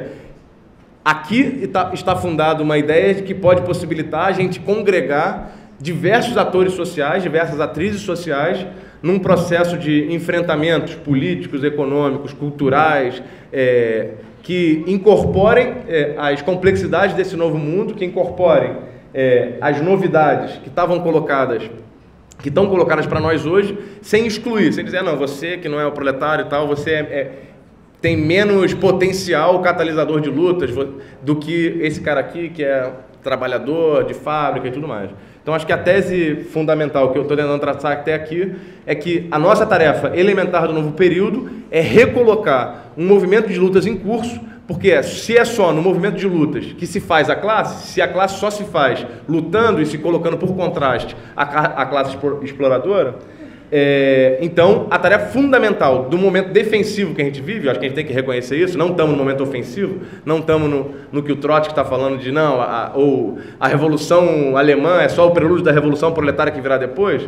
aqui está fundada uma ideia de que pode possibilitar a gente congregar diversos atores sociais, diversas atrizes sociais, num processo de enfrentamentos políticos, econômicos, culturais, que incorporem as complexidades desse novo mundo, que incorporem as novidades que estão colocadas para nós hoje, sem excluir, sem dizer, não, você que não é o proletário e tal, você tem menos potencial catalisador de lutas do que esse cara aqui, que é trabalhador de fábrica e tudo mais. Então, acho que a tese fundamental que eu estou tentando traçar até aqui é que a nossa tarefa elementar do novo período é recolocar um movimento de lutas em curso, porque se é só no movimento de lutas que se faz a classe, se a classe só se faz lutando e se colocando por contraste a classe exploradora, então a tarefa fundamental do momento defensivo que a gente vive, eu acho que a gente tem que reconhecer isso, não estamos no momento ofensivo, não estamos no que o Trotsky está falando de não, ou a Revolução Alemã é só o prelúdio da Revolução Proletária que virá depois.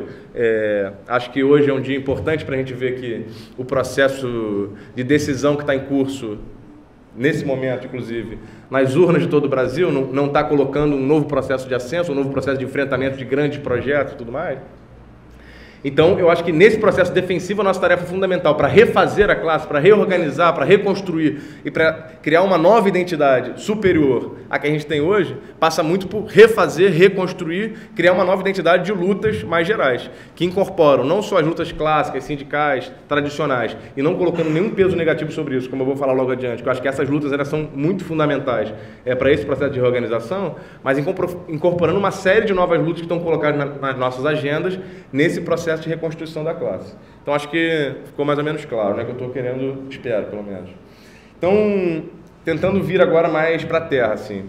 Acho que hoje é um dia importante para a gente ver que o processo de decisão que está em curso, nesse momento, inclusive, nas urnas de todo o Brasil, não está colocando um novo processo de ascenso, um novo processo de enfrentamento de grandes projetos e tudo mais. Então, eu acho que nesse processo defensivo, a nossa tarefa fundamental para refazer a classe, para reorganizar, para reconstruir e para criar uma nova identidade superior à que a gente tem hoje, passa muito por refazer, reconstruir, criar uma nova identidade de lutas mais gerais, que incorporam não só as lutas clássicas, sindicais, tradicionais, e não colocando nenhum peso negativo sobre isso, como eu vou falar logo adiante, que eu acho que essas lutas elas são muito fundamentais para esse processo de reorganização, mas incorporando uma série de novas lutas que estão colocadas nas nossas agendas nesse processo de reconstrução da classe. Então, acho que ficou mais ou menos claro, né, que eu estou querendo, espero, pelo menos. Então, tentando vir agora mais para a terra, assim.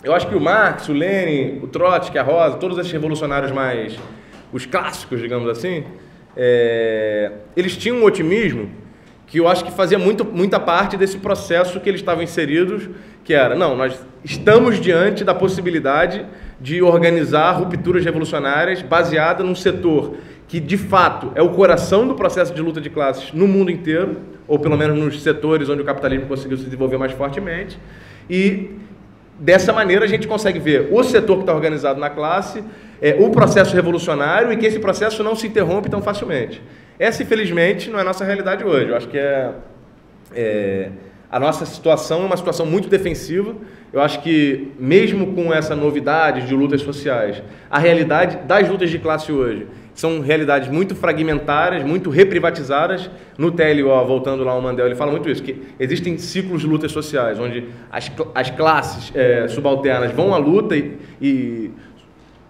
Eu acho que o Marx, o Lenin, o Trotsky, a Rosa, todos esses revolucionários mais, os clássicos, digamos assim, eles tinham um otimismo que eu acho que fazia muita parte desse processo que eles estavam inseridos, que era, não, nós estamos diante da possibilidade de organizar rupturas revolucionárias baseada num setor que, de fato, é o coração do processo de luta de classes no mundo inteiro, ou pelo menos nos setores onde o capitalismo conseguiu se desenvolver mais fortemente, e dessa maneira a gente consegue ver o setor que está organizado na classe, o processo revolucionário e que esse processo não se interrompe tão facilmente. Essa, infelizmente, não é a nossa realidade hoje. Eu acho que a nossa situação é uma situação muito defensiva. Eu acho que, mesmo com essa novidade de lutas sociais, a realidade das lutas de classe hoje são realidades muito fragmentárias, muito reprivatizadas. No TLO, voltando lá ao Mandel, ele fala muito isso, que existem ciclos de lutas sociais, onde as classes subalternas vão à luta e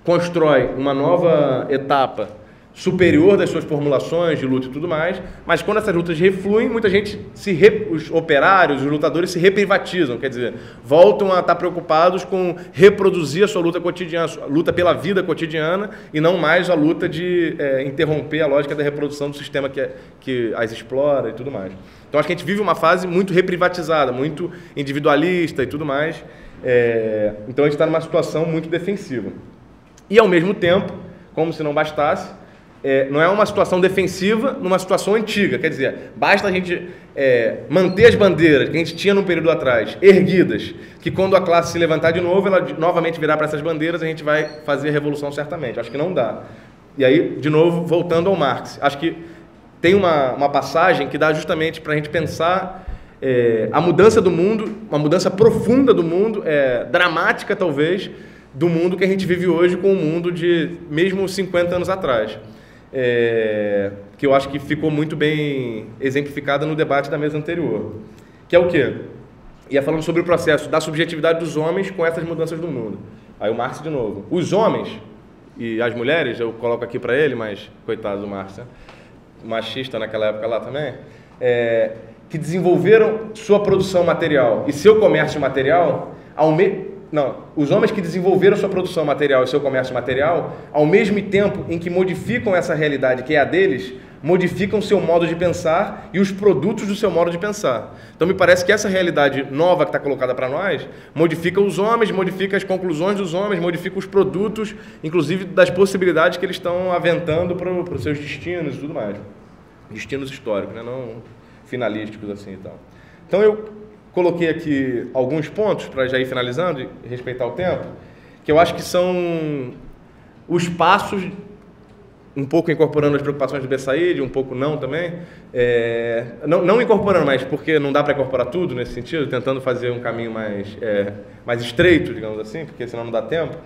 constroem uma nova etapa superior das suas formulações de luta e tudo mais, mas quando essas lutas refluem, muita gente, os operários, os lutadores se reprivatizam, quer dizer, voltam a estar preocupados com reproduzir a sua luta cotidiana, a luta pela vida cotidiana e não mais a luta de interromper a lógica da reprodução do sistema que as explora e tudo mais. Então acho que a gente vive uma fase muito reprivatizada, muito individualista e tudo mais, então a gente está numa situação muito defensiva. E ao mesmo tempo, como se não bastasse, não é uma situação defensiva numa situação antiga, quer dizer, basta a gente manter as bandeiras que a gente tinha num período atrás, erguidas, que quando a classe se levantar de novo, ela novamente virar para essas bandeiras, a gente vai fazer a revolução certamente. Acho que não dá. E aí, de novo, voltando ao Marx, acho que tem uma passagem que dá justamente para a gente pensar a mudança do mundo, uma mudança profunda do mundo, dramática talvez, do mundo que a gente vive hoje com o mundo de mesmo 50 anos atrás. Que eu acho que ficou muito bem exemplificada no debate da mesa anterior. Que é o quê? Ia falando sobre o processo da subjetividade dos homens com essas mudanças do mundo. Aí o Marx de novo. Os homens e as mulheres, eu coloco aqui para ele, mas coitado do Marx, né? Machista naquela época lá também, que desenvolveram sua produção material e seu comércio material os homens que desenvolveram sua produção material e seu comércio material, ao mesmo tempo em que modificam essa realidade que é a deles, modificam seu modo de pensar e os produtos do seu modo de pensar. Então me parece que essa realidade nova que está colocada para nós, modifica os homens, modifica as conclusões dos homens, modifica os produtos, inclusive das possibilidades que eles estão aventando para os seus destinos e tudo mais. Destinos históricos, né? Não finalísticos assim e tal. Então eu coloquei aqui alguns pontos para já ir finalizando e respeitar o tempo, que eu acho que são os passos, um pouco incorporando as preocupações do Bessaid, um pouco não também, não incorporando, mas porque não dá para incorporar tudo nesse sentido, tentando fazer um caminho mais estreito, digamos assim, porque senão não dá tempo,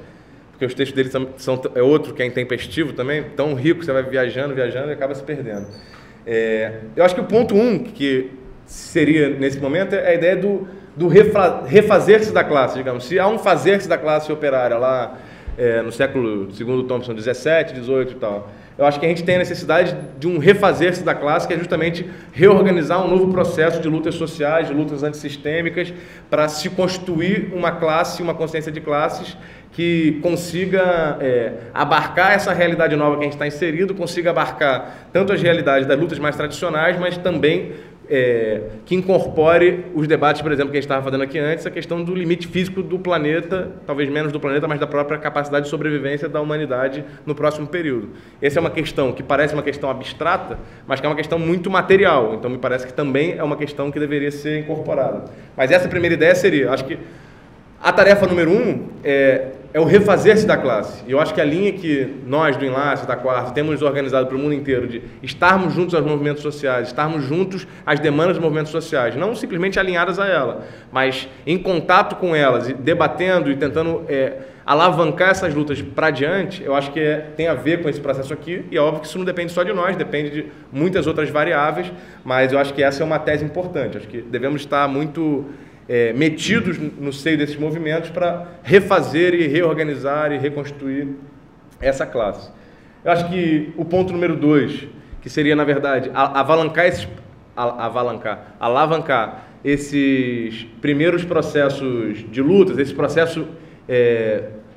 porque os textos dele é outro que é intempestivo também, tão rico, você vai viajando e acaba se perdendo. Eu acho que o ponto 1, que seria, nesse momento, é a ideia do refazer-se da classe, digamos. Se há um fazer-se da classe operária lá no século, segundo Thompson, 17, 18 e tal, eu acho que a gente tem a necessidade de um refazer-se da classe, que é justamente reorganizar um novo processo de lutas sociais, de lutas antissistêmicas, para se constituir uma classe, uma consciência de classes que consiga abarcar essa realidade nova que a gente está inserido, consiga abarcar tanto as realidades das lutas mais tradicionais, mas também que incorpore os debates, por exemplo, que a gente estava fazendo aqui antes, a questão do limite físico do planeta, talvez menos do planeta, mas da própria capacidade de sobrevivência da humanidade no próximo período. Essa é uma questão que parece uma questão abstrata, mas que é uma questão muito material, então me parece que também é uma questão que deveria ser incorporada. Mas essa primeira ideia seria, acho que a tarefa número 1 é o refazer-se da classe. E eu acho que a linha que nós, do Enlace, da Quarta, temos organizado para o mundo inteiro de estarmos juntos aos movimentos sociais, estarmos juntos às demandas dos movimentos sociais, não simplesmente alinhadas a ela, mas em contato com elas, e debatendo e tentando alavancar essas lutas para adiante, eu acho que tem a ver com esse processo aqui, e é óbvio que isso não depende só de nós, depende de muitas outras variáveis, mas eu acho que essa é uma tese importante. Acho que devemos estar muito metidos no seio desses movimentos para refazer e reorganizar e reconstruir essa classe. Eu acho que o ponto número 2, que seria, na verdade, alavancar esses primeiros processos de lutas, esse processo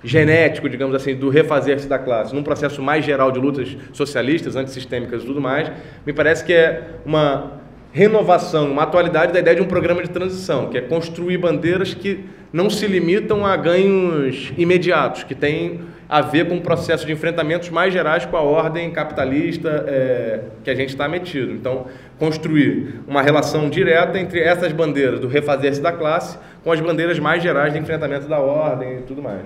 genético, digamos assim, do refazer-se da classe, num processo mais geral de lutas socialistas, antissistêmicas e tudo mais, me parece que é uma renovação, uma atualidade da ideia de um programa de transição, que é construir bandeiras que não se limitam a ganhos imediatos, que têm a ver com um processo de enfrentamentos mais gerais com a ordem capitalista que a gente está metido. Então, construir uma relação direta entre essas bandeiras do refazer-se da classe com as bandeiras mais gerais de enfrentamento da ordem e tudo mais.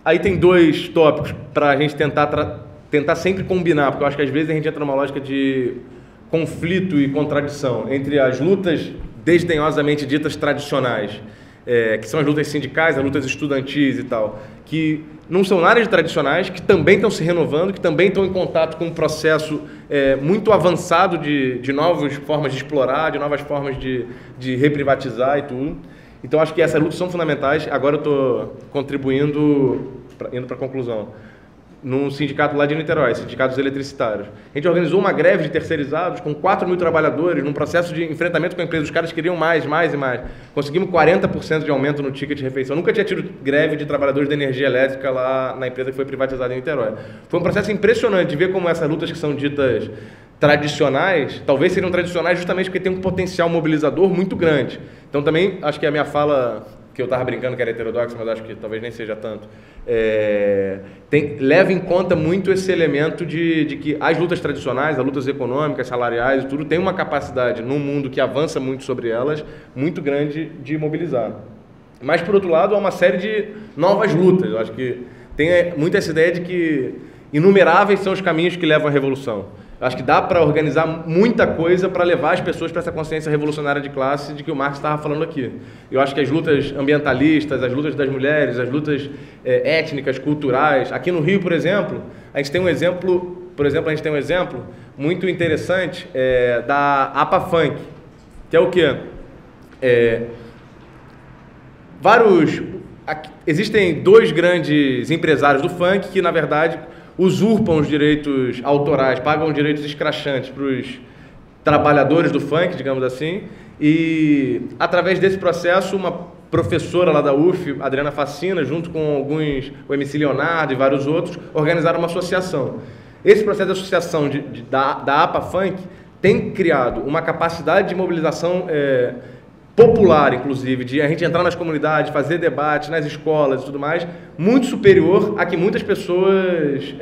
Aí tem 2 tópicos para a gente tentar sempre combinar, porque eu acho que às vezes a gente entra numa lógica de conflito e contradição entre as lutas desdenhosamente ditas tradicionais, que são as lutas sindicais, as lutas estudantis e tal, que não são áreas tradicionais, que também estão se renovando, que também estão em contato com um processo muito avançado de novas formas de explorar, de novas formas de reprivatizar e tudo. Então, acho que essas lutas são fundamentais. Agora eu estou contribuindo, indo para a conclusão, num sindicato lá de Niterói, Sindicato dos Eletricitários. A gente organizou uma greve de terceirizados com 4 mil trabalhadores, num processo de enfrentamento com a empresa. Os caras queriam mais e mais. Conseguimos 40% de aumento no ticket de refeição. Nunca tinha tido greve de trabalhadores de energia elétrica lá na empresa que foi privatizada em Niterói. Foi um processo impressionante de ver como essas lutas que são ditas tradicionais, talvez seriam tradicionais justamente porque tem um potencial mobilizador muito grande. Então também, acho que a minha fala, que eu estava brincando que era heterodoxa, mas acho que talvez nem seja tanto, leva em conta muito esse elemento de que as lutas tradicionais, as lutas econômicas, salariais e tudo, tem uma capacidade num mundo que avança muito sobre elas, muito grande de mobilizar. Mas, por outro lado, há uma série de novas lutas. Eu acho que tem muito essa ideia de que inumeráveis são os caminhos que levam à revolução. Eu acho que dá para organizar muita coisa para levar as pessoas para essa consciência revolucionária de classe de que o Marx estava falando aqui. Eu acho que as lutas ambientalistas, as lutas das mulheres, as lutas étnicas, culturais. Aqui no Rio, por exemplo, a gente tem um exemplo, muito interessante da APA Funk, que é o quê? Existem 2 grandes empresários do funk que, na verdade, usurpam os direitos autorais, pagam direitos escrachantes para os trabalhadores do funk, digamos assim, e através desse processo uma professora lá da UF, Adriana Facina, junto com o MC Leonardo e vários outros, organizaram uma associação. Esse processo de associação da APA Funk tem criado uma capacidade de mobilização popular, inclusive, de a gente entrar nas comunidades, fazer debate nas escolas e tudo mais, muito superior a que muitas pessoas...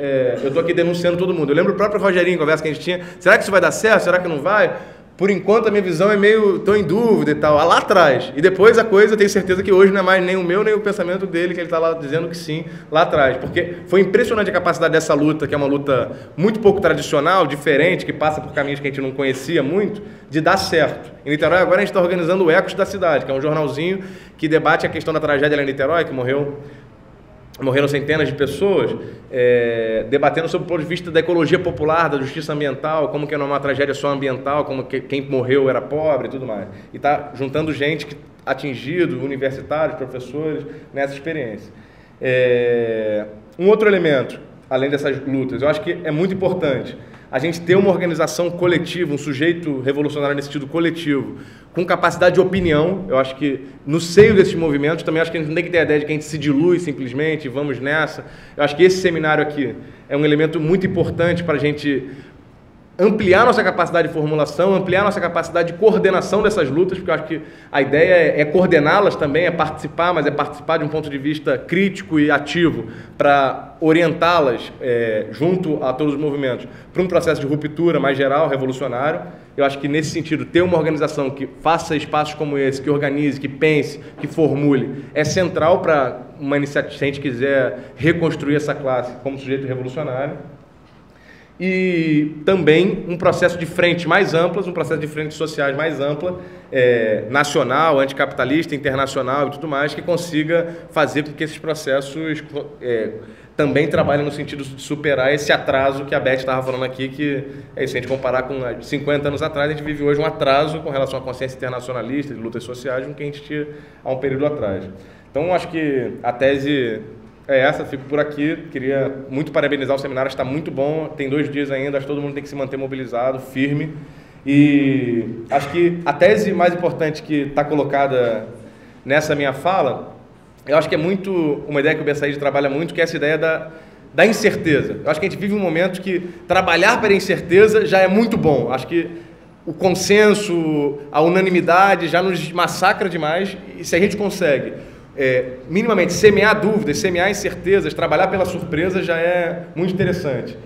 eu estou aqui denunciando todo mundo. Eu lembro o próprio Rogerinho, conversa que a gente tinha, será que isso vai dar certo? Será que não vai? Por enquanto a minha visão é meio... estou em dúvida e tal, lá atrás. E depois a coisa, eu tenho certeza que hoje não é mais nem o meu, nem o pensamento dele, que ele está lá dizendo que sim, lá atrás. Porque foi impressionante a capacidade dessa luta, que é uma luta muito pouco tradicional, diferente, que passa por caminhos que a gente não conhecia muito, de dar certo. Em Niterói, agora a gente está organizando o Ecos da Cidade, que é um jornalzinho que debate a questão da tragédia lá em Niterói, que morreram centenas de pessoas, debatendo sobre o ponto de vista da ecologia popular, da justiça ambiental, como que não é uma tragédia só ambiental, como que quem morreu era pobre e tudo mais. E está juntando gente atingido, universitários, professores, nessa experiência. Um outro elemento, além dessas lutas, eu acho que é muito importante a gente ter uma organização coletiva, um sujeito revolucionário nesse sentido coletivo, com capacidade de opinião. Eu acho que no seio desses movimentos, também acho que a gente não tem que ter a ideia de que a gente se dilui simplesmente e vamos nessa. Eu acho que esse seminário aqui é um elemento muito importante para a gente ampliar nossa capacidade de formulação, ampliar nossa capacidade de coordenação dessas lutas, porque eu acho que a ideia é coordená-las também, é participar, mas é participar de um ponto de vista crítico e ativo para orientá-las junto a todos os movimentos para um processo de ruptura mais geral, revolucionário. Eu acho que, nesse sentido, ter uma organização que faça espaços como esse, que organize, que pense, que formule, é central para uma iniciativa, se a gente quiser reconstruir essa classe como sujeito revolucionário. E também um processo de frente mais amplas, um processo de frentes sociais mais ampla, nacional, anticapitalista, internacional e tudo mais, que consiga fazer com que esses processos também trabalhem no sentido de superar esse atraso que a Beth estava falando aqui, que é isso, se a gente comparar com 50 anos atrás, a gente vive hoje um atraso com relação à consciência internacionalista, de lutas sociais, com que a gente tinha há um período atrás. Então, acho que a tese é essa, fico por aqui. Queria muito parabenizar o seminário, está muito bom, tem 2 dias ainda, acho que todo mundo tem que se manter mobilizado, firme. E acho que a tese mais importante que está colocada nessa minha fala, eu acho que é muito uma ideia que o BSAID trabalha muito, que é essa ideia da incerteza. Eu acho que a gente vive um momento que trabalhar para a incerteza já é muito bom. Acho que o consenso, a unanimidade já nos massacra demais, e se a gente consegue minimamente semear dúvidas, semear incertezas, trabalhar pela surpresa, já é muito interessante.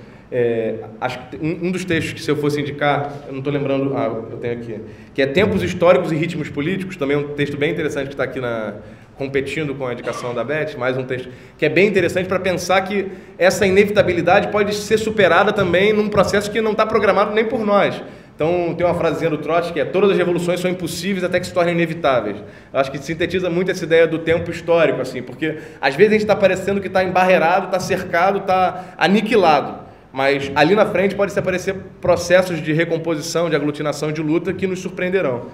Acho que um dos textos que, se eu fosse indicar, eu não estou lembrando, eu tenho aqui, que é Tempos Históricos e Ritmos Políticos, também um texto bem interessante que está aqui competindo com a indicação da Beth, mais um texto que é bem interessante para pensar que essa inevitabilidade pode ser superada também num processo que não está programado nem por nós. Então, tem uma frasezinha do Trotsky que é: todas as revoluções são impossíveis até que se tornem inevitáveis. Eu acho que sintetiza muito essa ideia do tempo histórico, assim, porque às vezes a gente está parecendo que está embarreirado, está cercado, está aniquilado, mas ali na frente pode se aparecer processos de recomposição, de aglutinação, de luta que nos surpreenderão.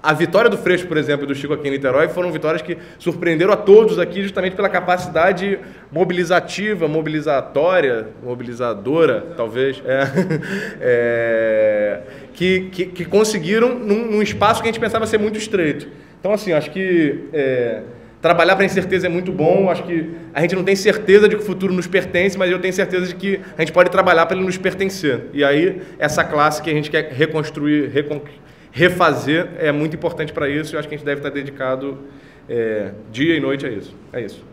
A vitória do Freixo, por exemplo, e do Chico aqui em Niterói foram vitórias que surpreenderam a todos aqui justamente pela capacidade mobilizativa, mobilizatória, mobilizadora, talvez, que conseguiram num espaço que a gente pensava ser muito estreito. Então, assim, acho que trabalhar para a incerteza é muito bom. Acho que a gente não tem certeza de que o futuro nos pertence, mas eu tenho certeza de que a gente pode trabalhar para ele nos pertencer. E aí, essa classe que a gente quer reconstruir, refazer, é muito importante para isso, e eu acho que a gente deve estar dedicado dia e noite a isso. É isso.